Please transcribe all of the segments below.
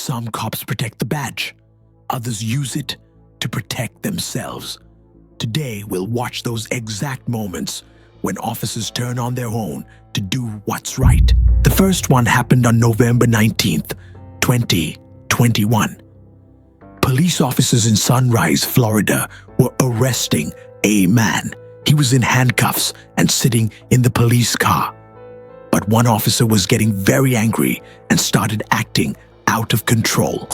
Some cops protect the badge. Others use it to protect themselves. Today, we'll watch those exact moments when officers turn on their own to do what's right. The first one happened on November 19th, 2021. Police officers in Sunrise, Florida, were arresting a man. He was in handcuffs and sitting in the police car. But one officer was getting very angry and started acting out of control.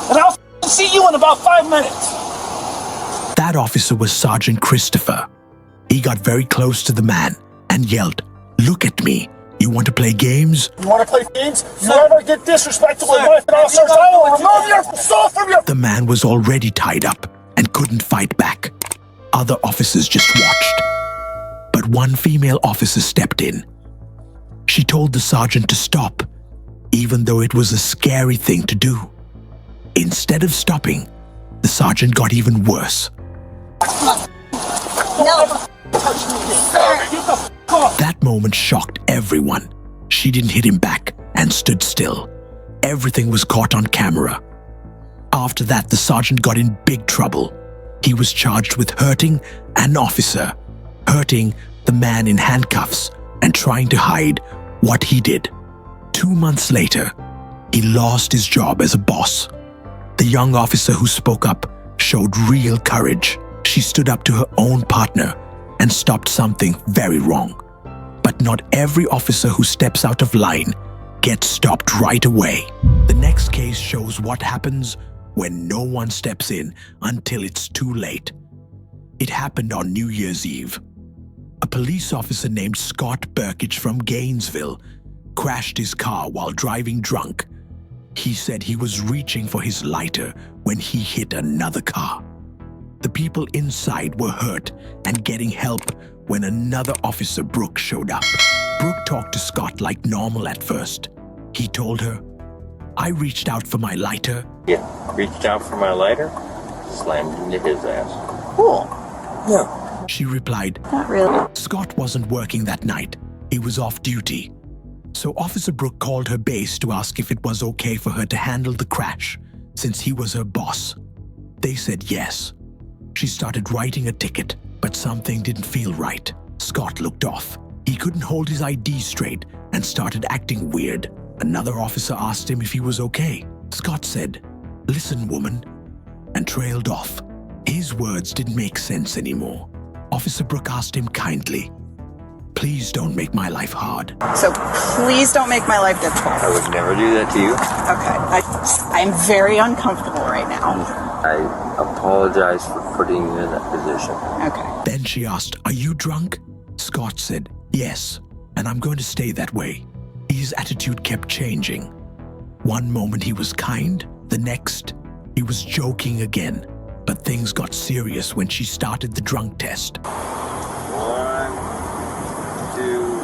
And I'll see you in about 5 minutes. That officer was Sergeant Christopher. He got very close to the man and yelled, "Look at me. You want to play games?" You want to play games? You ever get disrespectful with my officers, I will remove your soul from your... The man was already tied up and couldn't fight back. Other officers just watched. But one female officer stepped in. She told the sergeant to stop, even though it was a scary thing to do. Instead of stopping, the sergeant got even worse. No. That moment shocked everyone. She didn't hit him back and stood still. Everything was caught on camera. After that, the sergeant got in big trouble. He was charged with hurting an officer, hurting the man in handcuffs, and trying to hide what he did. 2 months later, he lost his job as a boss. The young officer who spoke up showed real courage. She stood up to her own partner and stopped something very wrong. But not every officer who steps out of line gets stopped right away. The next case shows what happens when no one steps in until it's too late. It happened on New Year's Eve. A police officer named Scott Burkich from Gainesville crashed his car while driving drunk. He said he was reaching for his lighter when he hit another car. The people inside were hurt and getting help when another officer, Brooke, showed up. Brooke talked to Scott like normal at first. He told her, "I reached out for my lighter." Yeah, reached out for my lighter, slammed into his ass. Cool. Yeah. She replied, Not really. Scott wasn't working that night. He was off duty. So Officer Brooke called her base to ask if it was okay for her to handle the crash, since he was her boss. They said yes. She started writing a ticket, but something didn't feel right. Scott looked off. He couldn't hold his ID straight and started acting weird. Another officer asked him if he was okay. Scott said, "Listen, woman," and trailed off. His words didn't make sense anymore. Officer Brooke asked him kindly, "Please don't make my life hard." So please don't make my life difficult. I would never do that to you. Okay. I'm very uncomfortable right now. I apologize for putting you in that position. Okay. Then she asked, "Are you drunk?" Scott said, "Yes, and I'm going to stay that way." His attitude kept changing. One moment he was kind, the next he was joking again. But things got serious when she started the drunk test. 1, 2.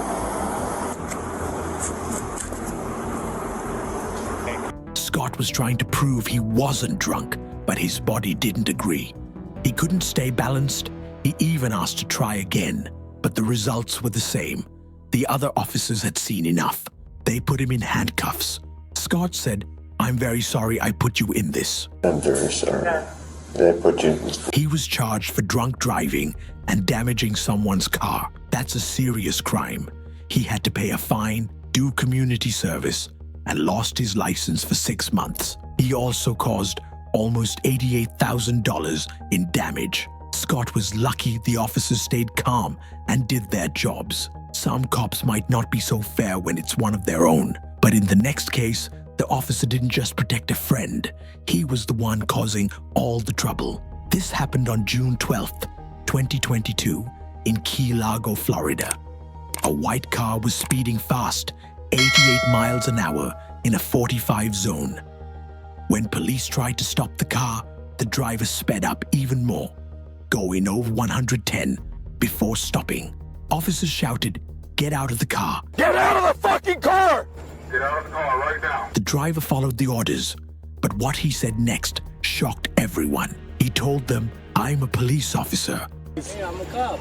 Scott was trying to prove he wasn't drunk, but his body didn't agree. He couldn't stay balanced. He even asked to try again, but the results were the same. The other officers had seen enough. They put him in handcuffs. Scott said, "I'm very sorry I put you in this." I'm very sorry. They put you in. He was charged for drunk driving and damaging someone's car. That's a serious crime. He had to pay a fine, do community service, and lost his license for 6 months. He also caused almost $88,000 in damage. Scott was lucky the officers stayed calm and did their jobs. Some cops might not be so fair when it's one of their own, but in the next case, the officer didn't just protect a friend. He was the one causing all the trouble. This happened on June 12th, 2022, in Key Largo, Florida. A white car was speeding fast, 88 miles an hour in a 45 zone. When police tried to stop the car, the driver sped up even more, going over 110 before stopping. Officers shouted, "Get out of the car!" Get out of the fucking car! Get out of the car right now. The driver followed the orders, but what he said next shocked everyone. He told them, "I'm a police officer." Hey, I'm a cop.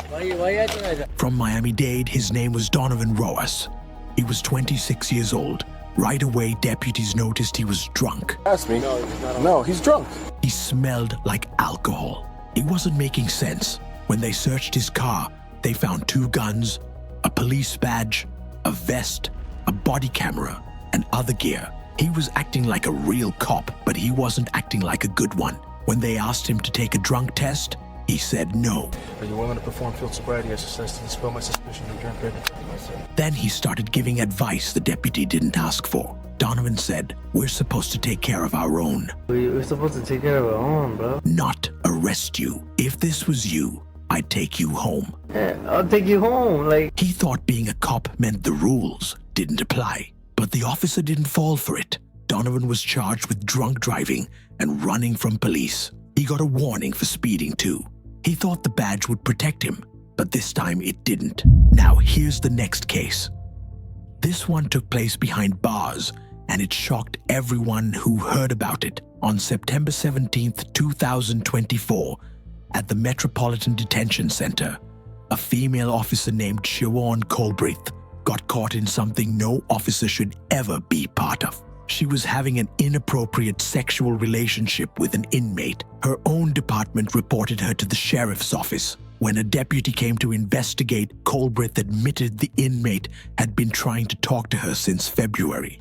Why you acting like that? From Miami-Dade, his name was Donovan Roas. He was 26 years old, Right away, deputies noticed he was drunk. Ask me. No, he's drunk. He smelled like alcohol. It wasn't making sense. When they searched his car, they found 2 guns, a police badge, a vest, a body camera, and other gear. He was acting like a real cop, but he wasn't acting like a good one. When they asked him to take a drunk test, he said no. Are you willing to perform field sobriety exercise to dispel my suspicion of drunk driving? Then he started giving advice the deputy didn't ask for. Donovan said, "We're supposed to take care of our own. We're supposed to take care of our own, bro. Not arrest you. If this was you, I'd take you home." Yeah, I'll take you home, like... He thought being a cop meant the rules didn't apply, but the officer didn't fall for it. Donovan was charged with drunk driving and running from police. He got a warning for speeding too. He thought the badge would protect him, but this time it didn't. Now here's the next case. This one took place behind bars, and it shocked everyone who heard about it. On September 17th, 2024, at the Metropolitan Detention Center, a female officer named Siobhan Colbreth got caught in something no officer should ever be part of. She was having an inappropriate sexual relationship with an inmate. Her own department reported her to the sheriff's office. When a deputy came to investigate, Colbreth admitted the inmate had been trying to talk to her since February.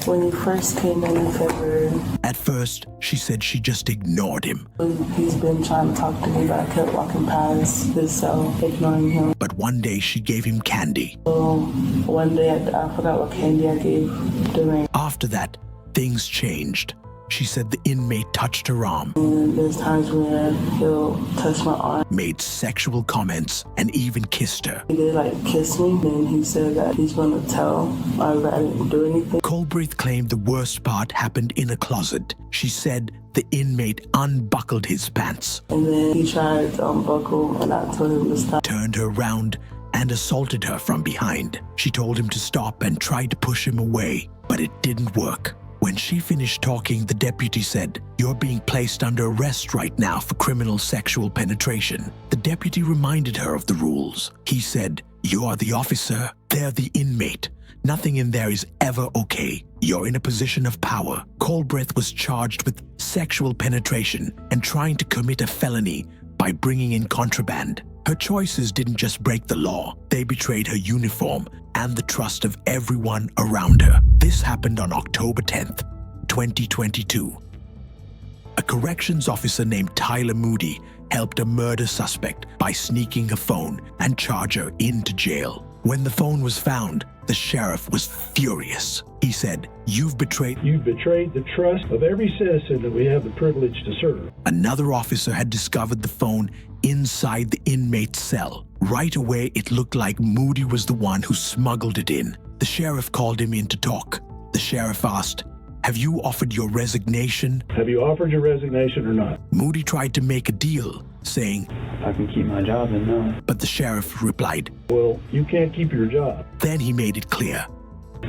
When he first came in February, At first, she said she just ignored him. he's been trying to talk to me, but I kept walking past his cell, ignoring him. But one day she gave him candy. So one day I forgot what candy I gave during. After that, things changed. She said the inmate touched her arm, And there's times where he'll touch my arm. made sexual comments, and even kissed her. He did like kiss me, and he said that he's gonna tell I didn't do anything. Colbreth claimed the worst part happened in a closet. She said the inmate unbuckled his pants, And then he tried to unbuckle, and I told him to stop. turned her around, and assaulted her from behind. She told him to stop and tried to push him away, but it didn't work. When she finished talking, the deputy said, "You're being placed under arrest right now for criminal sexual penetration." The deputy reminded her of the rules. He said, "You are the officer, they're the inmate. Nothing in there is ever okay. You're in a position of power." Colbreth was charged with sexual penetration and trying to commit a felony by bringing in contraband. Her choices didn't just break the law, they betrayed her uniform and the trust of everyone around her. This happened on October 10th, 2022. A corrections officer named Tyler Moody helped a murder suspect by sneaking a phone and charge her into jail. When the phone was found, the sheriff was furious. He said, You've betrayed the trust of every citizen that we have the privilege to serve." Another officer had discovered the phone inside the inmate's cell. Right away, it looked like Moody was the one who smuggled it in. The sheriff called him in to talk. The sheriff asked, "Have you offered your resignation?" Have you offered your resignation or not? Moody tried to make a deal, saying, If I can keep my job, then no. but the sheriff replied. Well, you can't keep your job. Then he made it clear.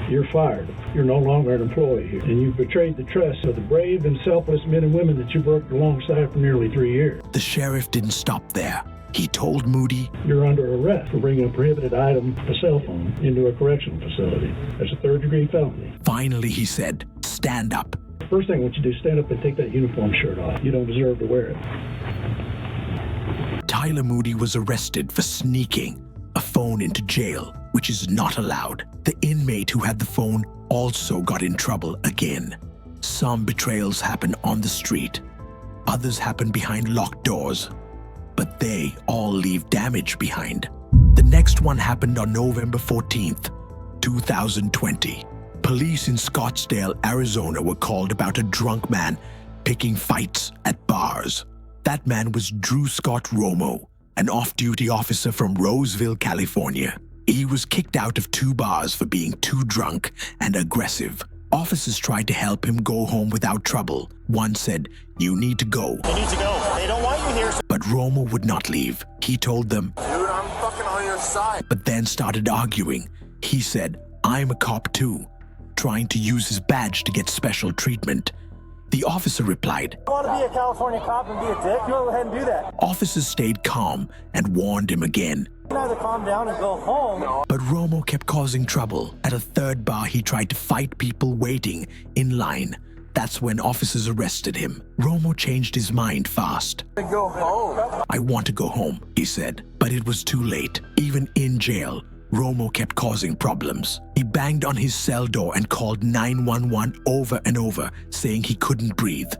You're fired. You're no longer an employee here. And you've betrayed the trust of the brave and selfless men and women that you've worked alongside for nearly 3 years. The sheriff didn't stop there. He told Moody, You're under arrest for bringing a prohibited item, a cell phone, into a correctional facility. That's a third-degree felony. finally he said, "Stand up." First thing I want you to do is stand up and take that uniform shirt off. You don't deserve to wear it. Tyler Moody was arrested for sneaking a phone into jail, which is not allowed. The inmate who had the phone also got in trouble again. Some betrayals happen on the street. Others happen behind locked doors. But they all leave damage behind. The next one happened on November 14th, 2020. Police in Scottsdale, Arizona were called about a drunk man picking fights at bars. That man was Drew Scott Romo, an off-duty officer from Roseville, California. He was kicked out of 2 bars for being too drunk and aggressive. Officers tried to help him go home without trouble. One said, "You need to go." You need to go. They don't want you here. But Romo would not leave. He told them, Dude, I'm fucking on your side. but then started arguing. He said, "I'm a cop too," trying to use his badge to get special treatment. The officer replied, You want to be a California cop and be a dick? Go ahead and do that. Officers stayed calm and warned him again. You can either calm down and go home. But Romo kept causing trouble. At a third bar, he tried to fight people waiting in line. That's when officers arrested him. Romo changed his mind fast. Go home. I want to go home, he said. But it was too late. Even in jail, Romo kept causing problems. He banged on his cell door and called 911 over and over, saying he couldn't breathe.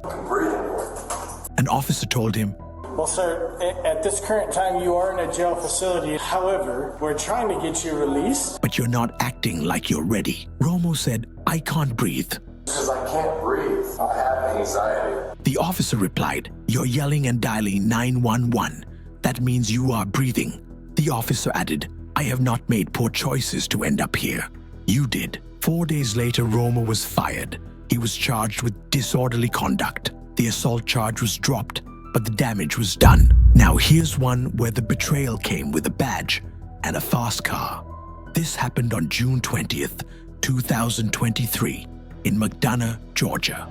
An officer told him, Well, sir, at this current time, you are in a jail facility. However, we're trying to get you released. but you're not acting like you're ready. Romo said, I can't breathe. Because I can't breathe. I have anxiety. The officer replied, you're yelling and dialing 911. That means you are breathing. The officer added, I have not made poor choices to end up here. You did. 4 days later, Romo was fired. He was charged with disorderly conduct. The assault charge was dropped, but the damage was done. Now here's one where the betrayal came with a badge and a fast car. This happened on June 20th, 2023 in McDonough, Georgia.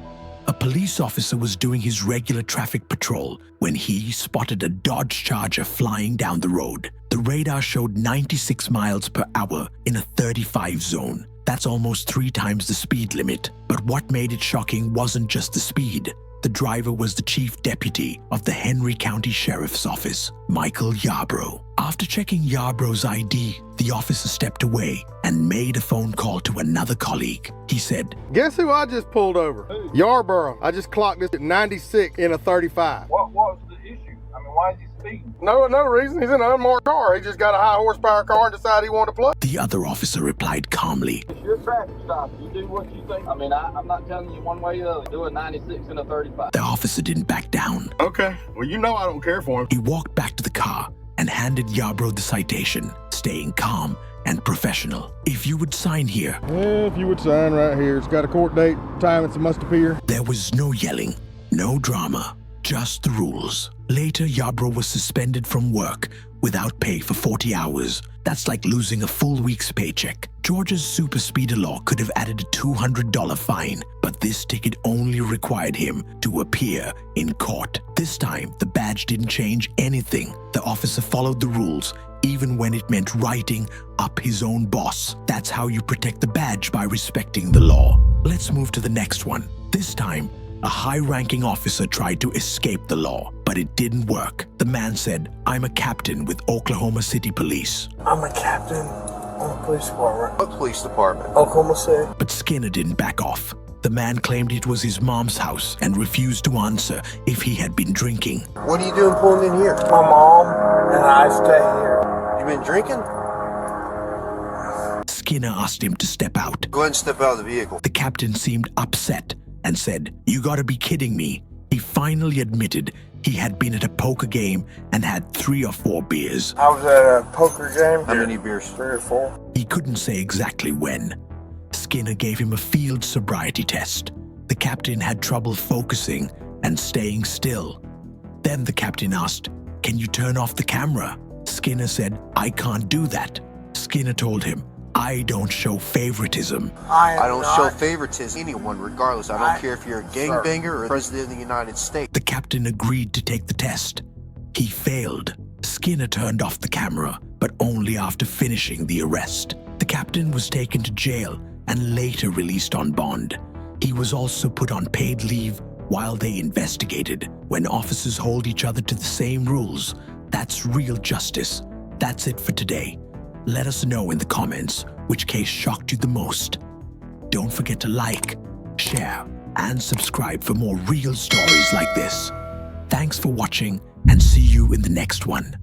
A police officer was doing his regular traffic patrol when he spotted a Dodge Charger flying down the road. The radar showed 96 miles per hour in a 35 zone. That's almost 3 times the speed limit. But what made it shocking wasn't just the speed. The driver was the chief deputy of the Henry County Sheriff's Office, Michael Yarbrough. After checking Yarborough's ID, the officer stepped away and made a phone call to another colleague. He said, Guess who I just pulled over? Yarborough. I just clocked this at 96 in a 35. What was the issue? I mean, why is he speeding? No reason. He's in an unmarked car. He just got a high horsepower car and decided he wanted to play. The other officer replied calmly, It's your traffic stop. You do what you think. I mean, I'm not telling you one way or the other. Do a 96 and a 35. The officer didn't back down. Okay, well, you know I don't care for him. He walked back to the car and handed Yarbrough the citation, staying calm and professional. If you would sign here. Yeah, if you would sign right here. It's got a court date, time it must appear. There was no yelling, no drama, just the rules. Later, Yarbrough was suspended from work without pay for 40 hours. That's like losing a full week's paycheck. Georgia's super speeder law could have added a $200 fine, but this ticket only required him to appear in court. This time, the badge didn't change anything. The officer followed the rules, even when it meant writing up his own boss. That's how you protect the badge, by respecting the law. Let's move to the next one. This time, a high-ranking officer tried to escape the law, but it didn't work. The man said, I'm a captain with Oklahoma City Police. I'm a captain on the police department. What police department? Oklahoma City. But Skinner didn't back off. The man claimed it was his mom's house and refused to answer if he had been drinking. What are you doing pulling in here? My mom and I stay here. You been drinking? Skinner asked him to step out. Go ahead and step out of the vehicle. The captain seemed upset and said, You gotta be kidding me. He finally admitted he had been at a poker game and had 3 or 4 beers. I was at a poker game. How many beers? 3 or 4. He couldn't say exactly when. Skinner gave him a field sobriety test. The captain had trouble focusing and staying still. Then the captain asked, Can you turn off the camera? Skinner said, I can't do that. Skinner told him, I don't show favoritism. I don't show favoritism to anyone, regardless. I don't care if you're a gangbanger or president of the United States. The captain agreed to take the test. He failed. Skinner turned off the camera, but only after finishing the arrest. The captain was taken to jail and later released on bond. He was also put on paid leave while they investigated. When officers hold each other to the same rules, that's real justice. That's it for today. Let us know in the comments which case shocked you the most. Don't forget to like, share, and subscribe for more real stories like this. Thanks for watching, and see you in the next one.